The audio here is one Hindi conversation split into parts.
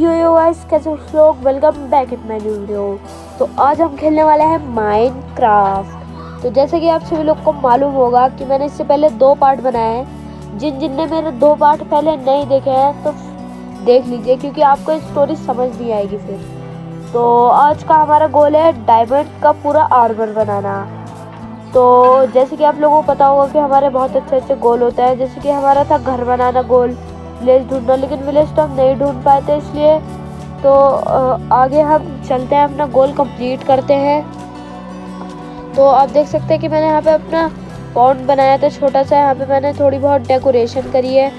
यो गाइस, कैसे हो लोग। Welcome back in my new video. तो आज हम खेलने वाले हैं माइनक्राफ्ट। तो जैसे कि आप सभी लोग को मालूम होगा कि मैंने इससे पहले 2 पार्ट बनाए हैं। जिनने मेरे 2 पार्ट पहले नहीं देखे हैं तो देख लीजिए, क्योंकि आपको स्टोरी समझ नहीं आएगी फिर। तो आज का हमारा गोल है डायमंड का पूरा आर्मर बनाना। तो जैसे कि आप लोगों को पता होगा कि हमारे बहुत अच्छे अच्छे गोल होते हैं। जैसे कि हमारा था घर बनाना गोल, विलेज ढूंढना, लेकिन विलेज तो हम नहीं ढूंढ पाए थे, इसलिए तो आगे हम चलते हैं, अपना गोल कंप्लीट करते हैं। तो आप देख सकते हैं कि मैंने यहाँ पे अपना पॉन्ड बनाया था छोटा सा। यहाँ पे मैंने थोड़ी बहुत डेकोरेशन करी है।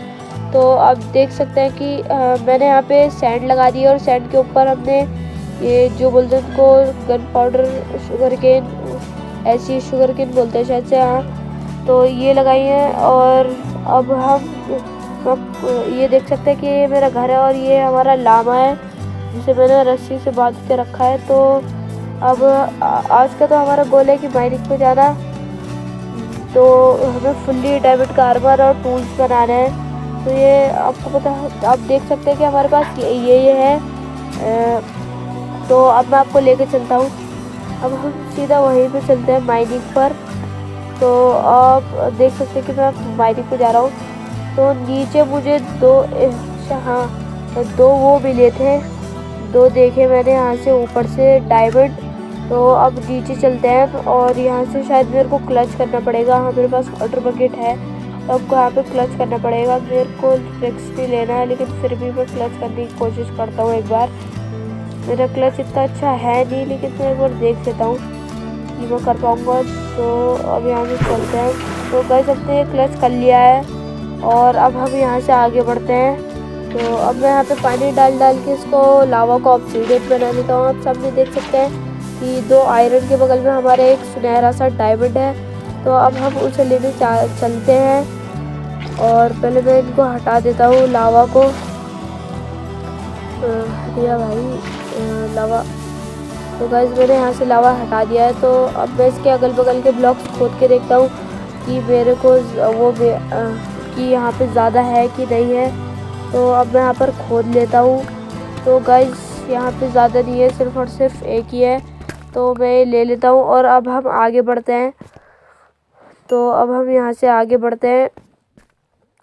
तो आप देख सकते हैं कि मैंने यहाँ पे सैंड लगा दी है, और सैंड के ऊपर हमने ये जो बोलते हैं उनको गन पाउडर, शुगर केन, ऐसी शुगर केन बोलते हैं शायद से, हाँ, तो ये लगाई है। और अब हम ये देख सकते हैं कि ये मेरा घर है और ये हमारा लामा है जिसे मैंने रस्सी से बांध के रखा है। तो अब आज का तो हमारा गोल है कि माइनिंग पे जाना। तो हमें फुल्ली डायमंड का आर्मर और टूल्स बनाने हैं। तो ये आपको पता है, आप देख सकते हैं कि हमारे पास ये है। तो अब मैं आपको लेके चलता हूँ। अब हम सीधा वहीं पे चलते हैं माइनिंग पर। तो आप देख सकते हैं कि मैं माइनिंग पे जा रहा हूँ। तो नीचे मुझे 2 वो मिले थे, 2 देखे मैंने यहाँ से ऊपर से डायमंड। तो अब नीचे चलते हैं, और यहाँ से शायद मेरे को क्लच करना पड़ेगा। हाँ, मेरे पास वाटर बकेट है, तो आपको यहाँ पे क्लच करना पड़ेगा। मेरे को रिस्क नहीं लेना है, लेकिन फिर भी मैं क्लच करने की कोशिश करता हूँ एक बार। मेरा क्लच इतना अच्छा है नहीं, लेकिन मैं एक बार देख लेता हूँ कि मैं कर पाऊँगा। तो अब यहाँ से चलते हैं। तो गाइस, हमने क्लच कर लिया है, और अब हम यहाँ से आगे बढ़ते हैं। तो अब मैं यहाँ पे पानी डाल के इसको लावा को ऑब्सीडियन बना लेता हूँ। आप सामने देख सकते हैं कि 2 आयरन के बगल में हमारे एक सुनहरा सा डायमंड है। तो अब हम उसे लेने चलते हैं, और पहले मैं इनको हटा देता हूँ, लावा को हटिया भाई लावा। तो गाइस, मैंने यहाँ से लावा हटा दिया है। तो अब मैं इसके अगल बगल के ब्लॉक्स खोद के देखता हूँ कि मेरे को वो कि यहाँ पे ज़्यादा है कि नहीं है। तो अब मैं यहाँ पर खोद लेता हूँ। तो गाइस, यहाँ पे ज़्यादा नहीं है, सिर्फ और सिर्फ एक ही है। तो मैं ले लेता हूँ, और अब हम आगे बढ़ते हैं। तो अब हम यहाँ से आगे बढ़ते हैं।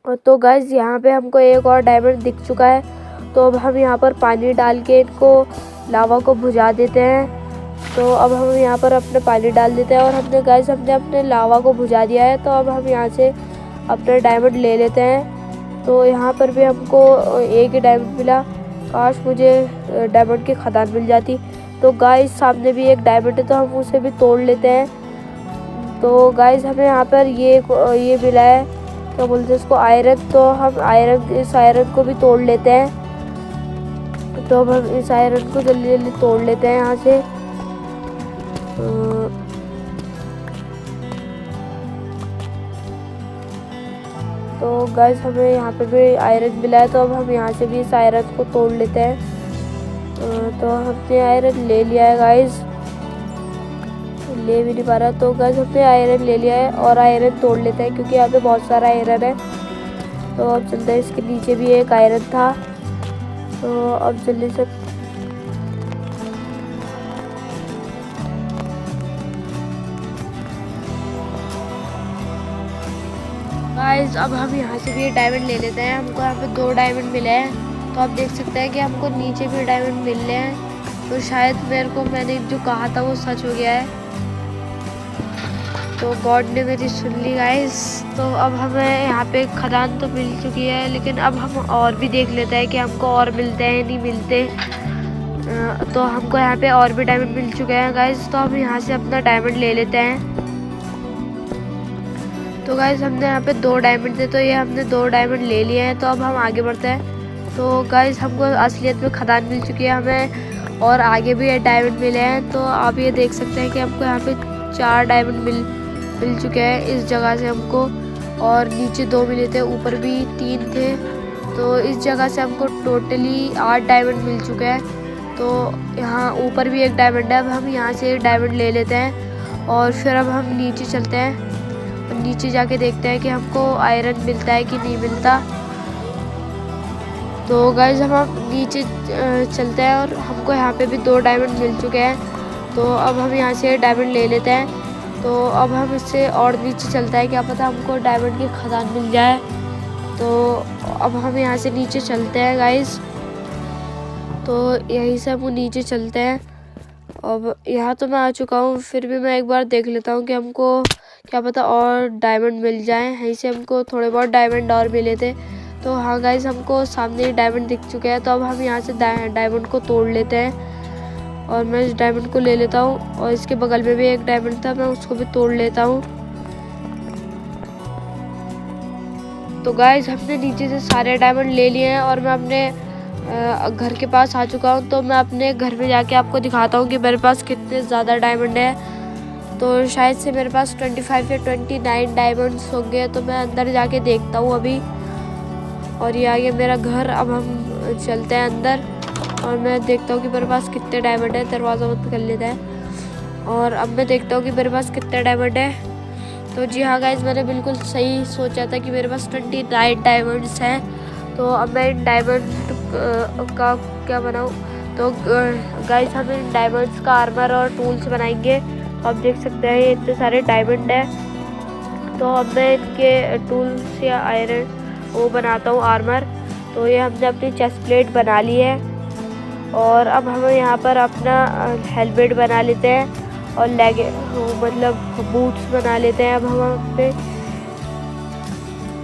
और तो गाइस, यहाँ पे हमको एक और डायमंड दिख चुका है। तो अब हम यहाँ पर पानी डाल के इनको लावा को बुझा देते हैं। तो अब हम यहाँ पर अपने पानी डाल देते हैं, और हमने अपने लावा को बुझा दिया है। तो अब हम यहाँ से अपना डायमंड ले लेते हैं। तो यहाँ पर भी हमको एक ही डायमंड मिला। काश मुझे डायमंड की खदान मिल जाती। तो गाइस, सामने भी एक डायमंड है, तो हम उसे भी तोड़ लेते हैं। तो गाइस, हमें यहाँ पर ये मिला है, क्या बोलते हैं इसको, आयरन। तो हम इस आयरन को भी तोड़ लेते हैं। तो अब हम इस आयरन को जल्दी जल्दी तोड़ लेते हैं यहाँ से। तो गाइस, हमें यहाँ पे भी आयरन मिला है। तो अब हम यहाँ से भी इस आयरन को तोड़ लेते हैं। तो हमने आयरन ले लिया है गाइस, ले भी नहीं पा रहा। तो गाइस, हमने आयरन ले लिया है, और आयरन तोड़ लेते हैं क्योंकि यहाँ पे बहुत सारा आयरन है। तो अब चलते हैं, इसके नीचे भी एक आयरन था। तो अब जल्दी से गाइस, अब हम यहाँ से भी डायमंड ले लेते हैं। हमको यहाँ पे 2 डायमंड मिले हैं। तो आप देख सकते हैं कि हमको नीचे भी डायमंड मिल रहे हैं। तो शायद मैंने जो कहा था वो सच हो गया है। तो गॉड ने मेरी सुन ली गाइस। तो अब हमें यहाँ पे खदान तो मिल चुकी है, लेकिन अब हम और भी देख लेते हैं कि हमको और मिलते हैं नहीं मिलते। तो हमको यहाँ पे और भी डायमंड मिल चुके हैं गाइस। तो हम यहाँ से अपना डायमंड ले लेते हैं। तो गाइस, हमने यहाँ पे 2 डायमंड थे, तो ये हमने 2 डायमंड ले लिए हैं। तो अब हम आगे बढ़ते हैं। तो गाइस, हमको असलियत में खदान मिल चुकी है हमें, और आगे भी डायमंड मिले हैं। तो आप ये देख सकते हैं कि हमको यहाँ पे 4 डायमंड मिल चुके हैं इस जगह से हमको, और नीचे 2 मिले थे, ऊपर भी 3 थे। तो इस जगह से हमको टोटली 8 डायमंड मिल चुके हैं। तो यहाँ ऊपर भी एक डायमंड है। अब हम यहाँ से डायमंड ले लेते हैं, और फिर अब हम नीचे चलते हैं। नीचे जाके देखते हैं कि हमको आयरन मिलता है कि नहीं मिलता। तो गाइस हम अब नीचे चलते हैं और हमको यहाँ पे भी 2 डायमंड मिल चुके हैं। तो अब हम यहाँ से डायमंड ले लेते हैं। तो अब हम इससे और नीचे चलते हैं, क्या पता हमको डायमंड की खदान मिल जाए। तो अब हम यहाँ से नीचे चलते हैं गाइस। तो यहीं से हम नीचे चलते हैं। अब यहाँ तो मैं आ चुका हूँ, फिर भी मैं एक बार देख लेता हूँ कि हमको क्या पता और डायमंड मिल जाए। यहीं से हमको थोड़े बहुत डायमंड और मिले थे। तो हाँ गाइस, हमको सामने ही डायमंड दिख चुके हैं। तो अब हम यहाँ से डायमंड को तोड़ लेते हैं और मैं इस डायमंड को ले लेता हूँ। और इसके बगल में भी एक डायमंड था, मैं उसको भी तोड़ लेता हूँ। तो गाइस, हमने नीचे से सारे डायमंड ले लिए हैं और मैं अपने घर के पास आ चुका हूँ। तो मैं अपने घर में जाके आपको दिखाता हूँ कि मेरे पास कितने ज़्यादा डायमंड है। तो शायद से मेरे पास 25 या 29 डायमंड्स होंगे। तो मैं अंदर जाके देखता हूँ अभी। और ये आ गया मेरा घर। अब हम चलते हैं अंदर और मैं देखता हूँ कि मेरे पास कितने डायमंड है। दरवाज़ा बंद कर लेता है और अब मैं देखता हूँ कि मेरे पास कितने डायमंड है। तो जी हाँ गाइस, मैंने बिल्कुल सही सोचा था कि मेरे पास 29 डायमंड्स हैं। तो अब मैं इन डायमंड का क्या बनाऊँ। तो गाइस, हम इन डायमंड्स का आर्मर और टूल्स बनाएंगे। तो आप देख सकते हैं ये इतने सारे डायमंड हैं। तो अब मैं इनके टूल्स या आयरन वो बनाता हूँ आर्मर। तो ये हमने अपनी चेस्ट प्लेट बना ली है और अब हम यहाँ पर अपना हेलमेट बना लेते हैं और मतलब बूट्स बना लेते हैं अब हम अपने।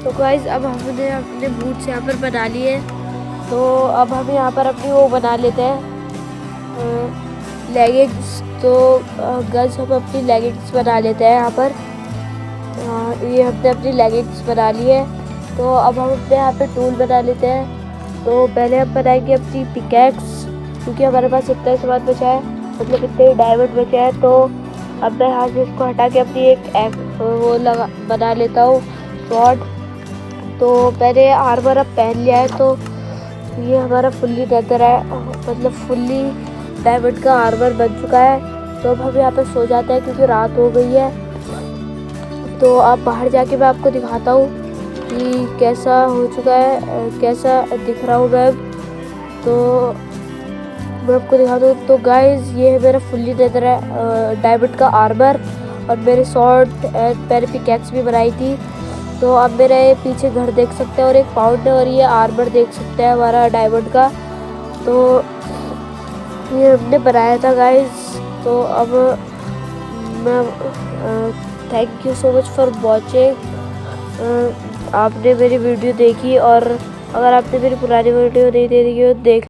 तो गाइस, अब हमने अपने बूट्स यहाँ पर बना लिए। तो अब हम यहाँ पर अपनी वो बना लेते हैं लेगिंग्स। तो गाइस, हम अपनी लेगिंग्स बना लेते हैं यहाँ पर। ये हमने अपनी लेगिंग्स बना ली है। तो अब हम अपने यहाँ पे टूल बना लेते हैं। तो पहले हम बनाएंगे अपनी पिकैक्स, क्योंकि हमारे पास इतना सामान बचा है, मतलब इतने डायमंड बचे हैं। तो अब मैं यहाँ से इसको हटा के अपनी एक वो बना लेता हूँ स्वॉर्ड। तो मैंने आर्मर अब पहन लिया है। तो ये हमारा फुल्ली लेदर है, मतलब फुल्ली डायमंड का आर्मर बन चुका है। तो अब हम यहाँ पर सो जाते हैं क्योंकि रात हो गई है। तो अब बाहर जाके मैं आपको दिखाता हूँ कि कैसा हो चुका है, कैसा दिख रहा हूँ मैं। तो मैं आपको दिखाता हूँ। तो गाइस, ये है मेरा फुल्ली लेदर है डायमंड का आर्मर और मेरे शॉर्ट मैंने पिकैक्स भी बनाई थी। तो अब मेरे पीछे घर देख सकते हैं और एक पाउंड है और ये आर्मर देख सकते हैं हमारा डायमंड का। तो ये हमने बनाया था गाइस। तो अब मैं thank you so much for watching. आपने मेरी वीडियो देखी और अगर आपने मेरी पुरानी वीडियो नहीं देखी हो देख